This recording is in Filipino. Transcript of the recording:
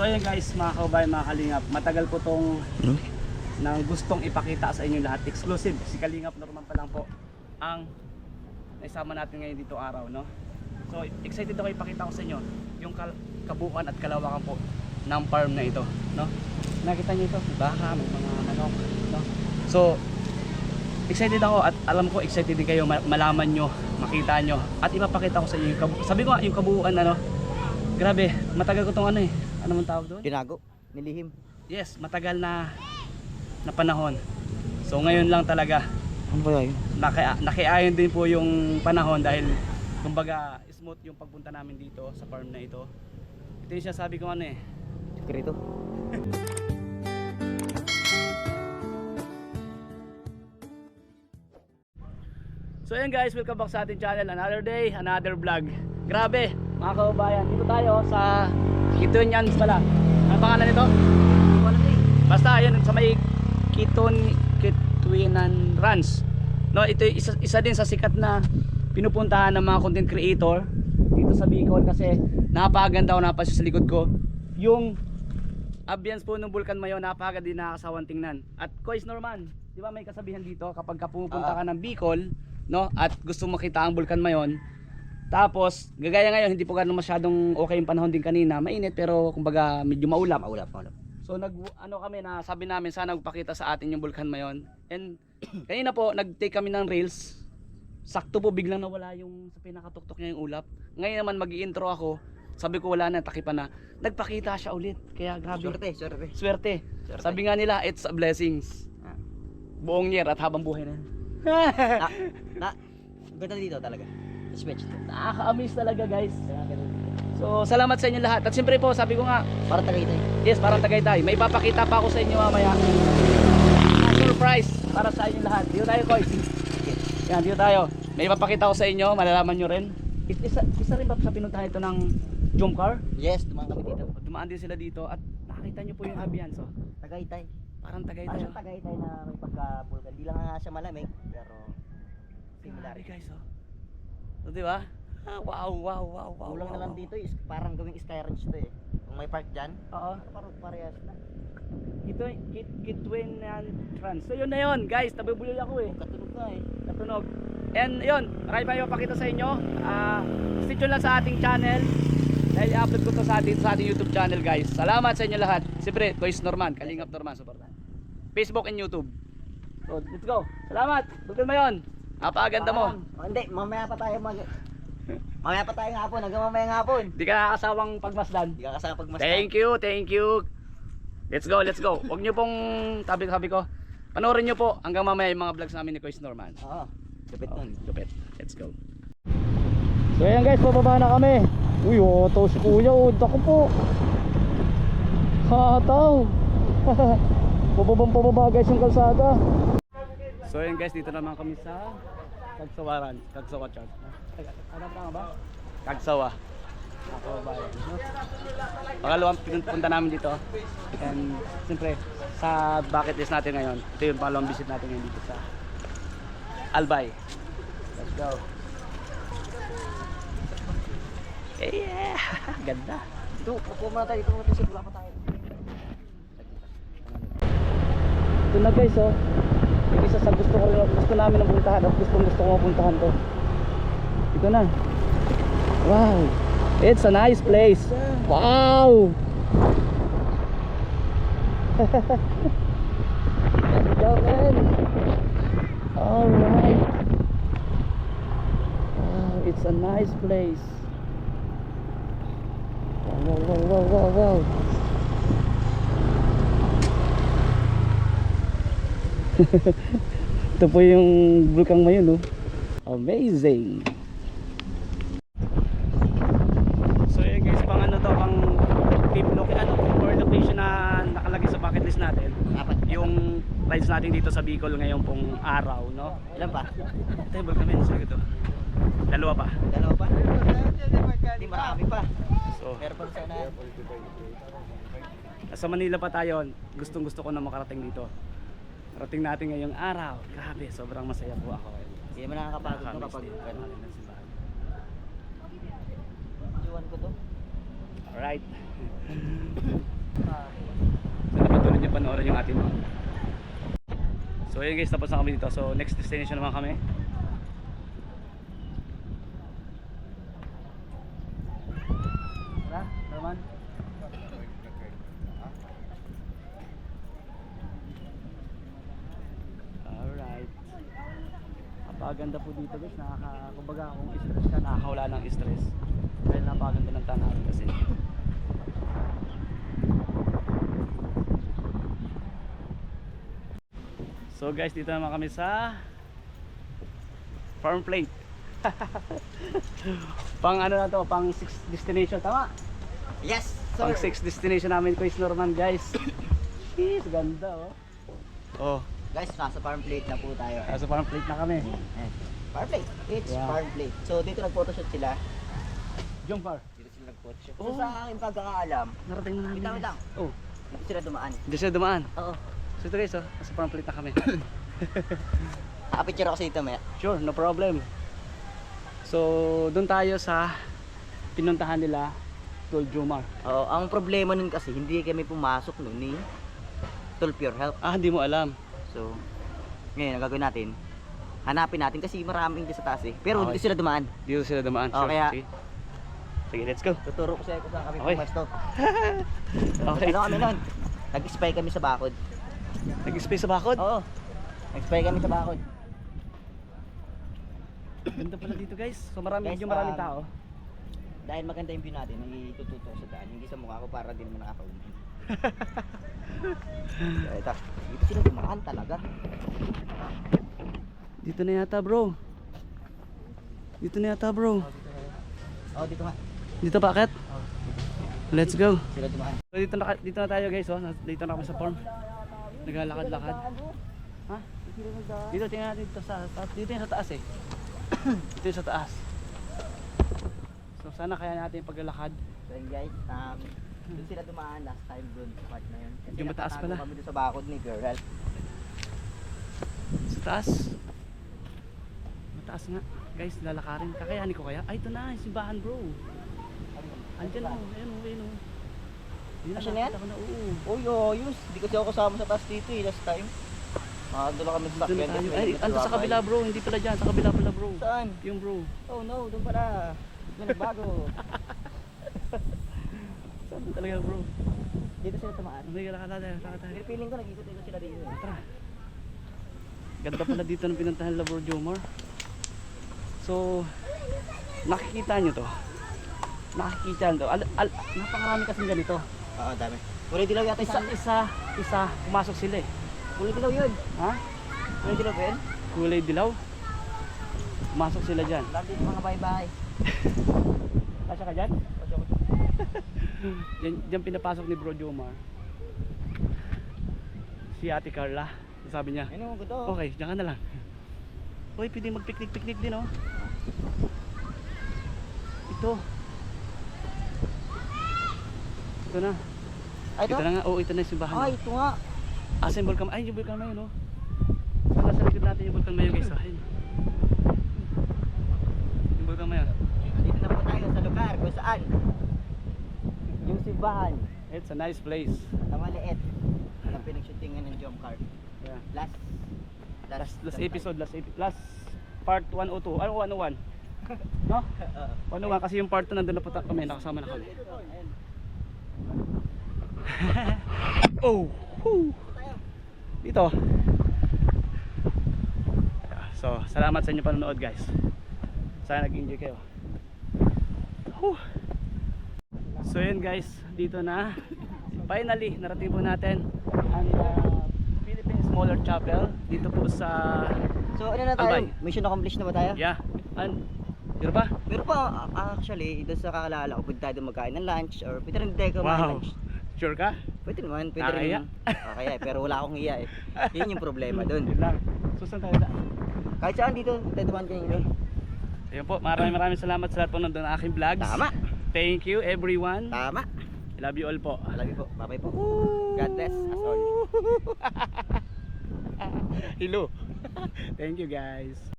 So ayan guys, mga kababayan, mga kalingap, matagal ko tong nang gustong ipakita sa inyo lahat. Exclusive, si Kalingap Norman pa lang po ang naisama natin ngayon dito araw, no? So excited ako ipakita ko sa inyo yung kabuuan at kalawakan po ng farm na ito, no? Nakita niyo ito, baka may mga manok, no? So excited ako at alam ko excited din kayo malaman nyo, makita nyo at ipapakita ko sa inyo yung sabi ko nga yung kabuuan, ano. Grabe, matagal ko tong ano eh. Ano man tawag doon? Tinago, nilihim. Yes, matagal na panahon. So ngayon lang talaga Ano ba yun? nakiayon din po yung panahon dahil kumbaga smooth yung pagpunta namin dito sa farm na ito. Ito yung sabi ko ano eh. Sikreto. So ayan guys, welcome back sa ating channel. Another day, another vlog. Grabe, mga kababayan, dito tayo sa Kitunyans pala. Ano pangalan nito? Basta ayan sa may Kituinan Ranch. No, ito isa din sa sikat na pinupuntahan ng mga content creator dito sa Bicol kasi napakaganda o napasyo sa likod ko. Yung ambience po ng Bulkan Mayon, napakaganda din, nakakasawang tingnan. At Kois Norman, di ba may kasabihan dito kapag pupunta ka ng Bicol, no, at gusto makita ang Bulkan Mayon, tapos gagaya ngayon hindi po ganoon masyadong okay yung panahon din kanina, mainit pero kumbaga medyo maulap. So ano kami na sabi namin sana magpakita sa atin yung Bulkan Mayon. And kanina po nag-take kami ng reels. Sakto po biglang nawala yung sa pinakatuktok niya yung ulap. Ngayon naman mag-i-intro ako. Sabi ko wala na, takipan na. Nagpakita siya ulit. Kaya grabe. Swerte. Sabi nga nila, it's a blessings. Buong year at habang buhay na. Ganda dito talaga. Switch to. Nakaka-amaze talaga guys. So salamat sa inyo lahat. At siyempre po sabi ko nga, Para Tagaytay. yes, parang Tagaytay. May ipapakita pa ako sa inyo mamaya. Surprise para sa inyo lahat. Dito tayo, Koy. Yan, dito tayo. May ipapakita ko sa inyo, malalaman nyo rin. Isa rin ba sa pinuntahan ito ng jump car? Yes, dumaan kami dito. Dumaan din sila dito at nakakita nyo po yung ambiance. Oh. Tagaytay. Parang Tagaytay. Parang Tagaytay na may pagka-Bulkan. Di lang nga siya malamig, pero similar. Grabe guys, oh. So, di ba? Wow. Kulang na lang dito is parang gawing sky ranch to eh. Kung may park dyan, Oo. parang parehas na. Kituinan Trans. So yun na yun guys, nabibuloy ako eh. Katunog na eh. Natunog. And yun, marami pa yung pakita sa inyo. Stay tuned lang sa ating channel. Dahil i-upload ko to sa ating YouTube channel guys. Salamat sa inyo lahat. Siyempre, Kois Norman, Kalingap Norman, supportan. Facebook and YouTube. So, let's go. Salamat. Bulkan Mayon. Napakaganda mo. Hindi, mamaya pa tayo mamaya pa tayo hapon, hanggang mamaya hapon. Di ka nakakasawang pagmasdan. Hindi ka kasama pagmasdan. Thank you. Let's go. Huwag nyo pong sabi ko. Panoorin nyo po hanggang mamaya yung mga vlogs namin ni Kois Norman. Oo, lupit nun. Lupit. Let's go. So ayan guys, bababa na kami. Uy, oto si kuya, ako po. Hataw. Pababa guys yung kalsada. So ayan guys, dito naman kami sa Kagsawa Church. Ano ba? Kagsawa. Pangalawang pinunta namin dito. And siyempre sa bucket list natin ngayon, ito yung pangalawang visit natin ngayon dito sa Albay. Let's go. Yeah! Ganda. Ito, pupunta tayo dito, sigura pa tayo. Ito na guys, oh. Yung isa sa gusto namin ang puntahan at gusto ko mapuntahan to. Ito na. Wow! It's a nice place. Wow! Let's go, man. Alright. Wow, it's a nice place. Wow. Ito po yung Bulkan Mayon, oh. Amazing. So yun guys, pang location na nakalagay sa bucket list natin. Yung rides natin dito sa Bicol ngayong pong araw, no? Ilan pa? Ito yung Bulkan Mayon, sige to. Dalawa pa. Hindi, marami pa. So, Meron pa sa unahan. sa Manila pa tayo, gustong gusto ko na makarating dito. Rating natin ngayong araw. Grabe, sobrang masaya po ako. Hindi mo nakakapagod no kapag gano'n. Iwan ko to. Alright. panoorin yung ating vlog. So ayun guys, tapos na kami dito. So next destination naman kami. Tara, naman. Alright. Napakaganda po dito guys. Kumbaga kung stress ka, nakakawala ng stress. Dahil napakaganda ng tanawin kasi. So guys, dito naman kami sa farm plate. Pang ano na to, pang 6 destination, tama? Yes, Pang sir. 6 destination namin, Kuis Norman guys. Jeez, ganda oh. Oh, Guys, nasa farm plate na po tayo. nasa farm plate na kami. Ayan. Farm plate. It's Yeah. farm plate. So dito nag-photoshoot sila. Jump far. Dito sila nag-photoshoot. Oh. So sa aking pagkakaalam, Narating na namin. Wait lang, guys. wait lang. Oh, dito sila dumaan. hindi siya dumaan. Oo. So ito guys, oh, nasa farm plate na kami. Nakapicture ako sa dito, maya. Sure, no problem. So, doon tayo sa pinuntahan nila, Tol Jomar. Oo, ang problema nun kasi, hindi kami pumasok nun ni Tol Pure Health. Ah, hindi mo alam. So, ngayon, ang gagawin natin, hanapin natin kasi maraming dito sa taas eh. Pero Okay. dito sila dumaan. Dito sila dumaan. Oh, Sure. kaya- Sige. Sige, let's go. Tuturo ko sa'yo kung saan kami Okay. pumasto. Okay. Ano kami nun? Nag-spy kami sa bakod. Nag-space sa bakod. Oo. Nag-spy kami sa bakod. Ganda pala dito guys. So marami, Guys, medyo maraming tao. Dahil maganda yung view natin, may itututo ko sa daan. Hindi sa mukha ko para din naman nakaka-uwi. Ito, dito sila dumaan talaga. Dito na yata bro. Dito na yata bro. Oh, dito nga. Dito pa akit. Let's go. Sila dumaan. So dito na tayo guys. Oh. Dito na kami sa farm. Naglalakad-lakad. Ha? Dito tingnan natin dito sa taas. Dito yung sa taas eh. Dito yung sa taas. So sana kaya natin yung paglalakad. So yun guys, doon sila dumaan last time doon sa part na yun. Kasi Yung mataas nakatago pala. kami doon sa bakod ni Pure Health. Sa taas. Mataas nga. Guys, lalakarin. Kakayanin ko kaya? Ay, ito na. Yung simbahan bro. Andyan o. Ayun o. Ayun o. Yun Asya na yan? nakita ko na. Oo. Uy, ayos. Hindi kasi ako kasama sa taas dito eh, last time. Doon lang kami sa Dito na sakyan. tayo. kasi Ay, may ando sa nagtrabay. kabila bro. Hindi pala dyan. Sa kabila pala bro. Saan? Yung bro. Oh no, doon pala. May nagbago. Saan talaga bro? Dito sila tumaan. Hindi ka lakad tayo. Lakad tayo. Pero feeling ko nag-ikot-ikot sila dito. Tara. Ganda pala dito ng pinuntahan nila bro Jomar. So, nakikita nyo to. Nakikita nyo to. Napakarami kasing ganito. Oo, dami. Kulay dilaw yata Isa, pumasok sila eh. Kulay dilaw yun. Ha? Kulay dilaw ba yun? Kulay dilaw. Pumasok sila dyan. Lahat dito mga bahay-bahay. Kasya ka dyan? Diyan pinapasok ni Bro Jomar. Si Ate Carla. Sabi niya, Ano, gusto. okay, diyan ka na lang. Uy, pwede mag-picnic-picnic din oh. Ito. Ito na. Ay, ito? Ito na nga. Oo, ito na yung simbahan. Ay, ito nga. Asa yung Volcan? Ay, yung Volcan Mayon, no? Saan sa likod natin yung Volcan Mayon, guys? Ayun. Yung Volcan Mayon. Dito na po tayo sa lugar kung saan yung simbahan It's a nice place. na maliit na pinag-shootingan ng jump car. Yeah. Last Last episode, last part 102. Ano, 101? No? 101 kasi yung part 2 nandun na po kami, nakasama na kami. Oh! Whew. Dito. So, salamat sa inyo panonood guys. Sana nag-enjoy kayo. Whew. So yun guys, dito na. Finally, narating po natin ang Philippine Smaller Chapel dito po sa So ano na tayo? Albay. Mission accomplished na ba tayo? yeah. Dito ba? Pero pa actually, doon sa kakaalala ko, pwede tayo doon magkain ng lunch or pwede rin tayo kumain Wow. lunch. Sure ka? Pwede naman, pwede Nakakaya? rin. Kaya, pero wala akong iya eh. Yun yung problema doon. Yun lang. Susan tayo na. Kahit saan dito, tayo dumaan kanina. Ayun po, maraming salamat sa lahat po nandun ng aking vlogs. Tama. Thank you everyone. Tama. I love you all po. I love you po. Bye-bye po. God bless us all. Hello. Thank you guys.